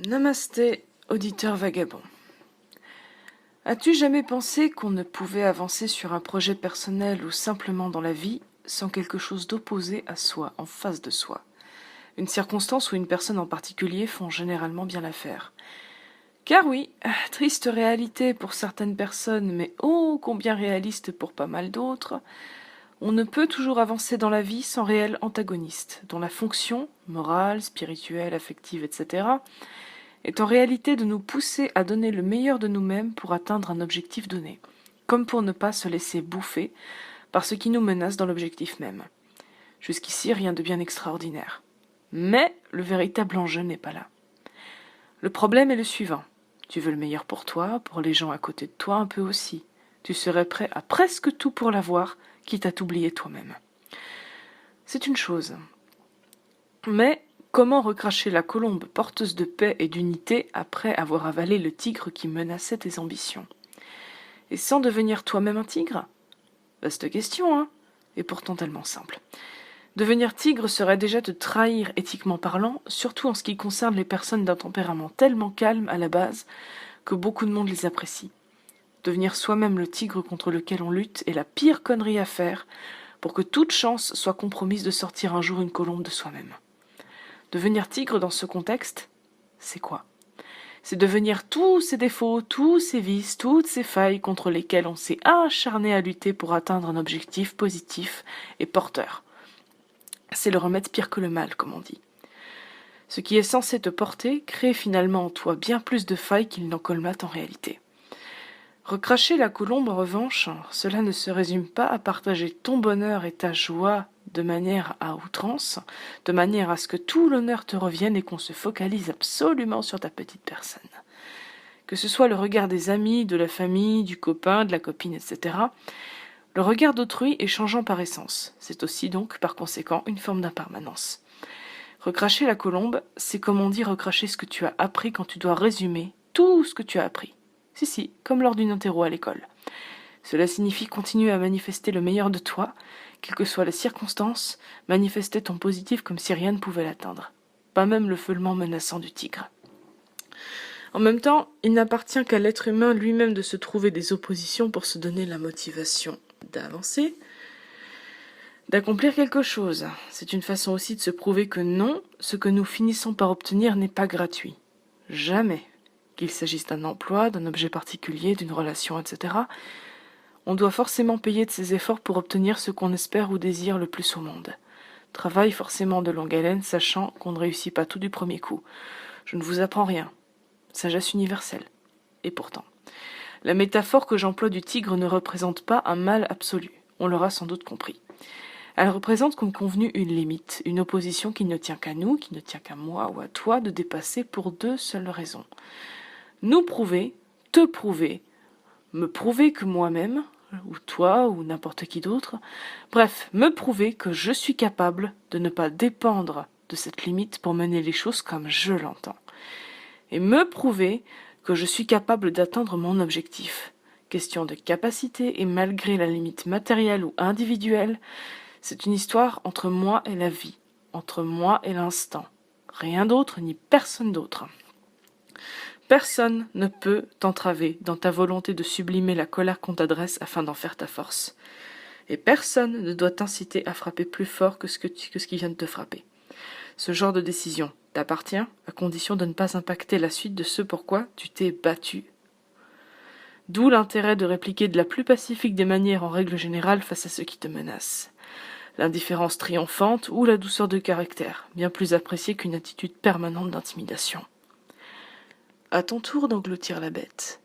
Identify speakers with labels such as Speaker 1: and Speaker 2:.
Speaker 1: Namasté, auditeur vagabond. As-tu jamais pensé qu'on ne pouvait avancer sur un projet personnel ou simplement dans la vie sans quelque chose d'opposé à soi, en face de soi? Une circonstance ou une personne en particulier font généralement bien l'affaire. Car oui, triste réalité pour certaines personnes, mais oh combien réaliste pour pas mal d'autres, on ne peut toujours avancer dans la vie sans réel antagoniste, dont la fonction, morale, spirituelle, affective, etc., est en réalité de nous pousser à donner le meilleur de nous-mêmes pour atteindre un objectif donné, comme pour ne pas se laisser bouffer par ce qui nous menace dans l'objectif même. Jusqu'ici, rien de bien extraordinaire. Mais le véritable enjeu n'est pas là. Le problème est le suivant. Tu veux le meilleur pour toi, pour les gens à côté de toi un peu aussi. Tu serais prêt à presque tout pour l'avoir, quitte à t'oublier toi-même. C'est une chose. Mais comment recracher la colombe porteuse de paix et d'unité après avoir avalé le tigre qui menaçait tes ambitions? Et sans devenir toi-même un tigre? Vaste question, hein? Et pourtant tellement simple. Devenir tigre serait déjà te trahir éthiquement parlant, surtout en ce qui concerne les personnes d'un tempérament tellement calme à la base que beaucoup de monde les apprécie. Devenir soi-même le tigre contre lequel on lutte est la pire connerie à faire pour que toute chance soit compromise de sortir un jour une colombe de soi-même. Devenir tigre dans ce contexte, c'est quoi? C'est devenir tous ses défauts, tous ses vices, toutes ses failles contre lesquelles on s'est acharné à lutter pour atteindre un objectif positif et porteur. C'est le remède pire que le mal, comme on dit. Ce qui est censé te porter crée finalement en toi bien plus de failles qu'il n'en colmate en réalité. Recracher la colombe, en revanche, cela ne se résume pas à partager ton bonheur et ta joie de manière à outrance, de manière à ce que tout l'honneur te revienne et qu'on se focalise absolument sur ta petite personne. Que ce soit le regard des amis, de la famille, du copain, de la copine, etc., le regard d'autrui est changeant par essence. C'est aussi donc, par conséquent, une forme d'impermanence. Recracher la colombe, c'est comme on dit recracher ce que tu as appris quand tu dois résumer tout ce que tu as appris. Si, comme lors d'une interro à l'école. Cela signifie continuer à manifester le meilleur de toi, quelles que soient les circonstances, manifester ton positif comme si rien ne pouvait l'atteindre. Pas même le feulement menaçant du tigre. En même temps, il n'appartient qu'à l'être humain lui-même de se trouver des oppositions pour se donner la motivation d'avancer, d'accomplir quelque chose. C'est une façon aussi de se prouver que non, ce que nous finissons par obtenir n'est pas gratuit. Jamais. Qu'il s'agisse d'un emploi, d'un objet particulier, d'une relation, etc., on doit forcément payer de ses efforts pour obtenir ce qu'on espère ou désire le plus au monde. Travail forcément de longue haleine, sachant qu'on ne réussit pas tout du premier coup. Je ne vous apprends rien. Sagesse universelle. Et pourtant, la métaphore que j'emploie du tigre ne représente pas un mal absolu. On l'aura sans doute compris. Elle représente comme convenu une limite, une opposition qui ne tient qu'à nous, qui ne tient qu'à moi ou à toi de dépasser pour deux seules raisons. Nous prouver, te prouver, me prouver que moi-même, ou toi, ou n'importe qui d'autre, bref, me prouver que je suis capable de ne pas dépendre de cette limite pour mener les choses comme je l'entends. Et me prouver que je suis capable d'atteindre mon objectif. Question de capacité et malgré la limite matérielle ou individuelle, c'est une histoire entre moi et la vie, entre moi et l'instant. Rien d'autre ni personne d'autre. Personne ne peut t'entraver dans ta volonté de sublimer la colère qu'on t'adresse afin d'en faire ta force. Et personne ne doit t'inciter à frapper plus fort que ce qui vient de te frapper. Ce genre de décision t'appartient à condition de ne pas impacter la suite de ce pourquoi tu t'es battu. D'où l'intérêt de répliquer de la plus pacifique des manières en règle générale face à ceux qui te menacent. L'indifférence triomphante ou la douceur de caractère, bien plus appréciée qu'une attitude permanente d'intimidation. À ton tour d'engloutir la bête.